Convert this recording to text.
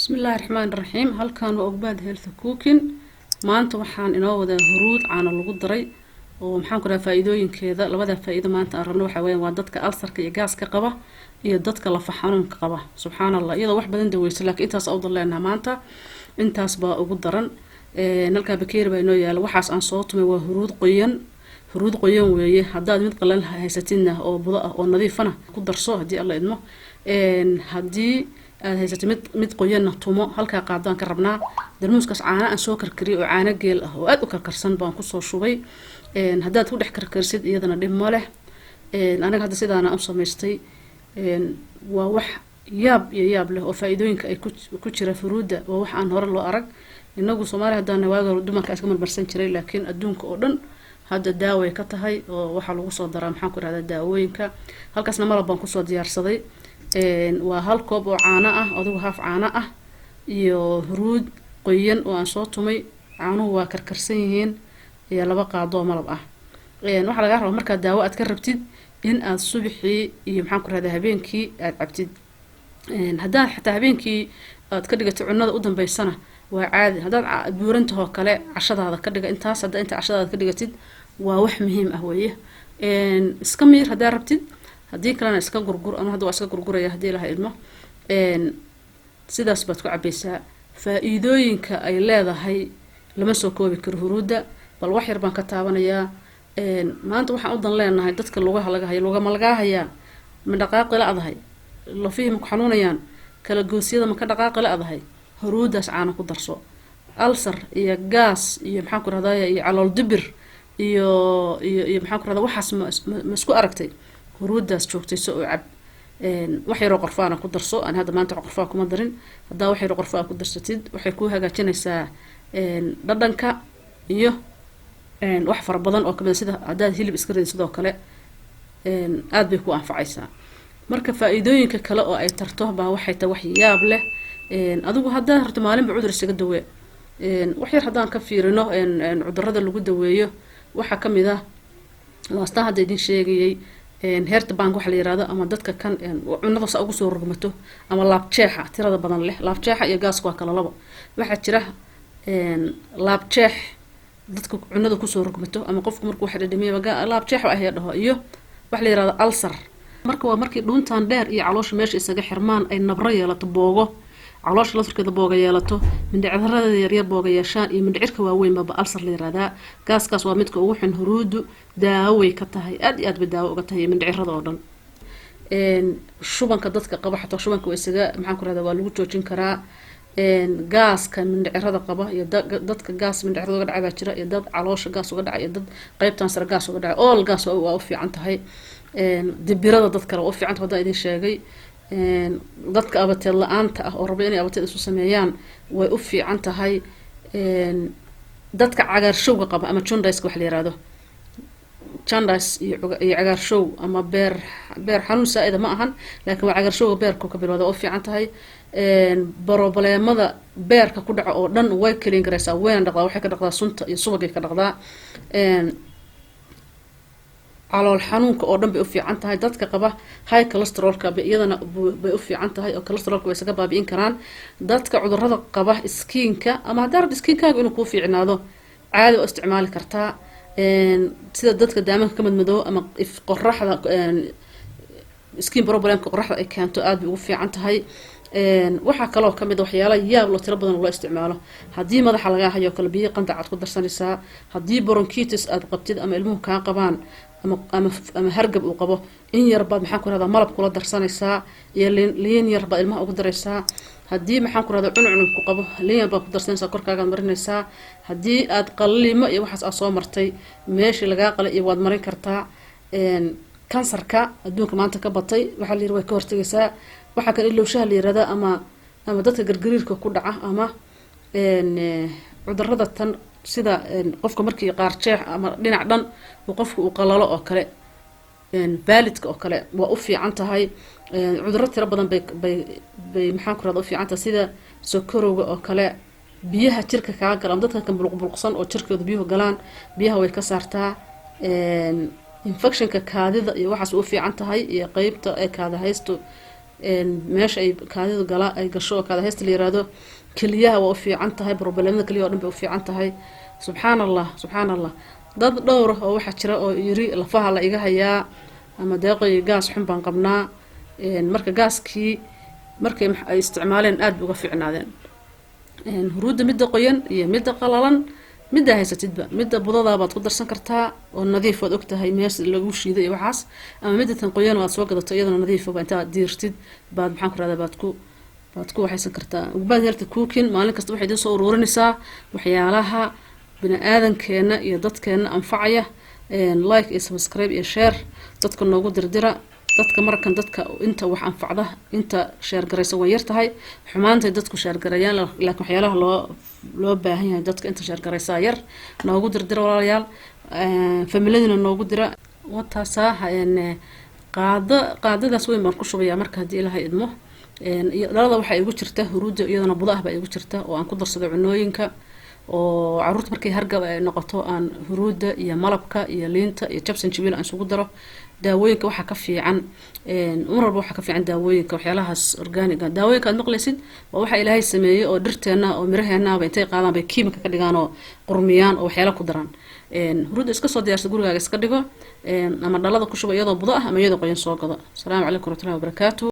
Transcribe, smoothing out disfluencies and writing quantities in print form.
بسم الله الرحمن الرحيم. هل كان وأقباد هيلث كوكين maanta waxaan inoo wada huruud caano lagu daray oo maxaan ku rahaa faa'iidooyinkeeda labada faa'iido maanta aan rabno waxa weeyaan waa dadka ulcerka iyo gaaska qaba iyo dadka lafa xanuunka qaba subxaanallah iyadoo wax badan daweysa laakiin intaas u daleenaa maanta intaas baa ugu daran halka bakeeri baa inoo yaala waxaas aan soo tumay waa huruud qoyan weeye haddaad mid qalan haysatidna oo budo ah oo nadiifana ku darso haddii alla idmo haddii aad haysatid mid qoyanna tumo halka qaadaan ka rabnaa darmuuskaas caana aan soo karkariyay oo caana geel ah oo aad u karkarsan baan ku soo shubay haddaad ku dhex karkarsid iyadana dhib ma leh anaga hadda sidaana u samaystay waa wax yaab leh oo faa'iidooyinka ay ku jira furuuda waa wax aan hore loo arag inagu Soomaaliya hadana waaga dumarka iska marmarsan jiray laakiin adduunka oo dhan hadda daawo ka tahay oo waxa lagu soo daraa maxaan ku raada daawooyinka halkaasna malab baan ku soo diyaarsaday waa hal koob oo caano ah adigu haaf caano ah iyo huruud qoyan oo aan soo tumay caanuhu waa karkarsan yihiin iyo laba qaado oo malab ah waxa laga rabaa marka daawo aad ka rabtid in aad subaxii iyo maxaan ku raada habeenkii aad cabtid haddaad xataa habeenkii aad ka dhigato cunada u dambeysana waa caadi haddaad buurantaho kale cashadaada ka dhiga intaas hadda inta cashadaada ka dhigatid waa wax muhiim ah weeye iska miir haddaad rabtid haddii kalena iska gurgur ama hadda waa iska gurguraya haddii ilaha idmo sidaas baad ku cabaysaa faa'iidooyinka ay leedahay lama soo koobi karo huruuda bal wax yar baan ka taabanayaa maanta waxaan u dan leenahay dadka lugaha laga hayo lugama lagaa hayaa ma dhaqaaqi la-dahay lafihii ma ku xanuunayaan kala goosyada ma ka dhaqaaqi la-dahay huruudaas caana ku darso ulcer iyo gaas iyo maxaan ku rahdaaya iyo calool dibir iyo maxaan ku rahdaa waxaas ma isku aragtay huruudaas joogtayso oo cab wax yar oo qorfaana ku darso aan hadda maanta qorfaa kuma darin haddaa wax yar oo qorfaa ku darsatid waxay ku hagaajinaysaa dhadhanka iyo wax fara badan oo kamid sida haddaad hilib iska ridid sidoo kale aad bay ku anfacaysaa marka faa'iidooyinka kale oo ay tarto baa waxay tahay wax yaab leh adigu haddaa horta maalinba cudur isaga dawee wax yar haddaan ka fiirino cudurrada lagu daweeyo waxaa ka mid ah waastaa hadda idin sheegayay heerta bank waxa la yiraahdo ama dadka kan cunada sa ugu soo rogmato ama laabjeexa tirada badan leh laabjeexa iyo gaaska waa kala labo waxa jira laabjeex dadka cunada ku soo rogmato ama qofku markuu wax dhadhamiyo laabjeex ah ay dhaho iyo wax la yiraahdo ulcer marka waa markii dhuuntan dheer iyo caloosha meesha isaga xirmaan ay nabro yeelato boogo caloosha laftirkeeda booga yeelato mindhicirada yaryar booga yeeshaan iyo mindhicirka waaweyn baba ulcer la yiraahdaa gaaskaas waa midka ugu xun huruudu daawo way ka tahay aad iyo aad bay daawo uga tahay mindhicirada oo dhan shubanka dadka qaba xataa shubanka waa isaga maxaan ku rahdaa waa lagu joojin karaa gaaska mindhicirada qaba iyo dadka gaas mindhicirada uga dhacay baa jira iyo dad caloosha gaas uga dhacay iyo dad qaybtan sare gaas uga dhacay all gaas waa u fiican tahay dibirada dad kale waa u fiican tahay hadda idin sheegay dadka abateed la-aanta ah oo raba inay abateed isu sameeyaan way u fiican tahay dadka cagaarshowga qaba ama jaundice wax la yiraahdo jaundice iyo cagaarshow ama beer xanuun saa'ida ma ahan laakiin waa cagaarshowga beerka ka bilowda oo fiican tahay problemada beerka ku dhaca oo dhan way kaliin garaysaa wayna dhaqdaa waxay ka dhaqdaa sunta iyo subagay ka dhaqdaa calool xanuunka oo dhan bay u fiican tahay dadka qaba high cholesterolka iyadana bay u fiican tahay oo cholesterolka way isaga baabi'in karaan dadka cudurrada qaba skinka ama haddaa rabto skinkaaga inuu kuu fiicnaado caadi oo isticmaali kartaa sida dadka daamanka ka madmadoobo ama qoraxda skin problemka qoraxda ay keento aad bay ugu fiican tahay waxaa kaloo ka mid waxyaalo yaab loo tiro badan loo isticmaalo haddii madaxa lagaa hayo kala biyo qandac aad ku darsanaysaa haddii bronchitis aad qabtid ama ilmuhu kaa qabaan ama hargab uu qabo in yar baad maxaan ku rahdaa malab kula darsanaysaa iyo liin yar baad ilmaha ugu daraysaa haddii maxaan ku rahdaa cuncun ku qabo liin yar baad ku darsanaysaa korkaagaad marinaysaa haddii aad qalliimo iyo waxaas aad soo martay meeshii lagaa qalay iyo waad marin kartaa kansarka adduunka maanta ka batay waxaa la yiri way ka hortagaysaa waxaa kale ilowshaha la yiraahdaa ama dadka gargariirka ku dhaca ama cudurrada tan sida qofka markii qaar jeex ama dhinac dhan uu qofku uu qalalo oo kale baalidka oo kale waa u fiican tahay cudurro tiro badan bay maxaan ku rahdaa u fiican tahay sida sokorowga oo kale biyaha jirka kaga galaan dadka kan bulqsan oo jirkooda biyuhu galaan biyaha way ka saartaa infectionka kaadida iyo waxaas u fiican tahay iyo qaybta ee kaada haysto meesha ay kaadidu gala ay gasho kaada heesta la yiraahdo kaliyaha waa u fiican tahay problemada kaliyaha oo dhan bay u fiican tahay subxaan allah dad dhowr oo waxaa jira oo yiri lafaha la iga hayaa ama deeqay gaas xun baan qabnaa marka gaaskii markay ay isticmaaleen aad uga fiicnaadeen huruudda midda qoyan iyo midda qalalan midda haysatidba midda budada baad ku darsan kartaa oo nadiif waad ogtahay meesha lagu shiiday waxaas ama midda tan qoyan waad soo gadato iyadana nadiif oo inta diirtid baad maxaan ku raada baad ku waxaysan kartaa ugbad healthy cooking maalin kasta waxay soo ururinaysaa waxyaalaha bini'aadankeena iyo dadkeena anfacaya like iyo subscribe iyo share dadka noogu dirdira dadka markan dadka inta wax anfacda inta share garaysa way yartahay xumaantay dadku share garayaan laakiin waxyaalaha loo baahan yahay dadka inta share garaysa yar noogu dirdira walaalayaal familiadina noogu dira wataasa qaadadaas weyn baan ku shubayaa marka hadii ilaahay idmo iyo dhalada waxay igu jirta huruudda iyadana budo ah baa igu jirta oo aan ku darsado cunooyinka oo caruurta markay hargab ay noqoto aan huruudda iyo malabka iyo liinta iyo jabsan jibiil aan isugu daro daawooyinka waxaa ka fiican mar walba waxaa ka fiican daawooyinka waxyaalahaas organiga daawooyinka aad maqlaysid waa waxa ilaahay sameeyey oo dhirteena oo miraheenaba intay qaadaan bay kiimika ka dhigaan oo qurmiyaan oo waxyaala ku daraan huruudda iska soo diyaarsa gurigaaga iska dhigo ama dhalada ku shuba iyadoo budo ah ama iyadoo qoyan soo gado asalaamu calaykum waraxmatullahi wabarakaatu